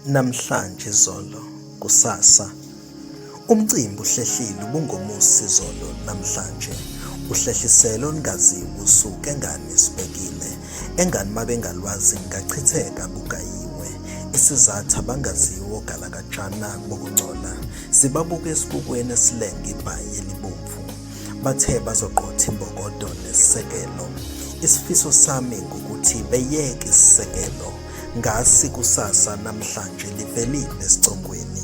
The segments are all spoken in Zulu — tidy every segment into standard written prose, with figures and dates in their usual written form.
Namhlanje izolo, kusasa. Umcimbi uhlehlile ubungomusi izolo namhlanje. Uhlehliselo ongaziwa usuku engane sibekile. Engane mabengalwazi ngachitheka bukayiwe. Isizathu abangaziwo galakajana bokungcola. Sibabuka esibukweni esilenga ibhayi elibomvu. Bathe bazoqotha imbokodo nesisekelo. Isifiso sami ngukuthi beyeke isisekelo. Ngasi kusasa namhlanje livelile esicongweni.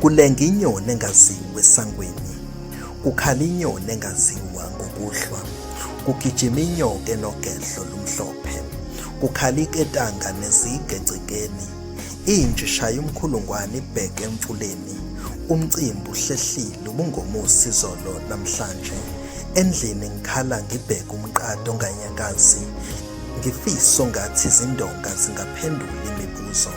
Kulenga inyoni engaziwe esangweni. Kukhala inyoni engaziwa ngokuhlwa. Kugijima inyoka enogedlo lumhlophe. Kukhala iketanga nezigecikeni. Inje ishaya umkhulungwane ibheke emfuleni. Umcimbi uhlehlile ubungomusi izolo namhlanje. Endlini ngikhala ngibheka umqado onganyakazi. Ngifisa ngathi izindonga zingaphendula imibuzo.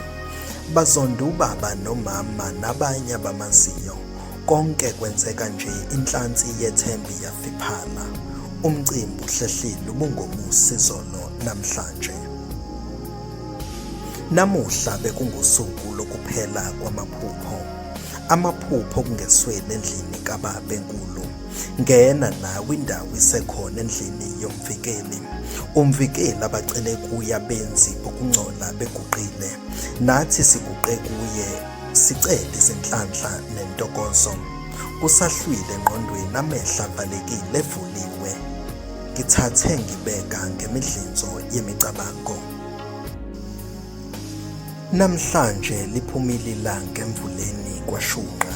Bazonda ubaba nomama nabanye abamaziyo. Konke kwenzeka nje inhlansi yethembi yafiphala. Umcimbi uhlehlile ubungomusi izolo namhlanje. Namuhla bekungusuku lokuphela kwamaphupho. Amaphupho okungeswele endlini kababa enkulu. Ngena nawe indawo isekhona endlini yomvikeli. Umvikeli abacele kuye abenzi bokungcola beguqile. Nathi siguqe kuye sicela izinhlanhla nentokozo. Kusahlwile engqondweni amehla avalekile evuliwe. Ngithathe ngibeka ngemidlinzo yemicabango. Namhlanje liphumile ilanga emvuleni kwashunqa.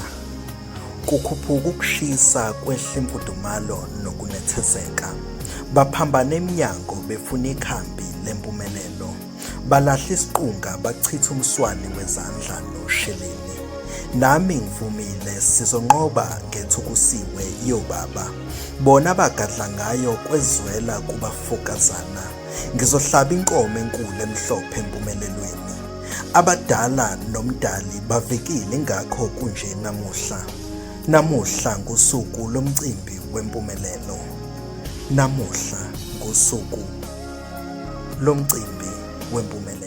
Kukhuphuka ukushisa kwehla imfudumalo nokunethezeka. Baphambana eminyango befuna ikhambi lempumelelo. Balahla isiqunga bachitha umswane wezandla nosheleni. Nami ngivumile sizonqoba ngethukusiwe yobaba. Bona bagadla ngayo kwezwela kubafokazana. Ngizohlaba inkomo enkulu emhlophe empumelelweni. Abadala nomdali bavikile ingakho kunje namuhla. Namuhla ngusuku lomcimbi wempumelelo. Namuhla ngusuku lomcimbi wempumelelo.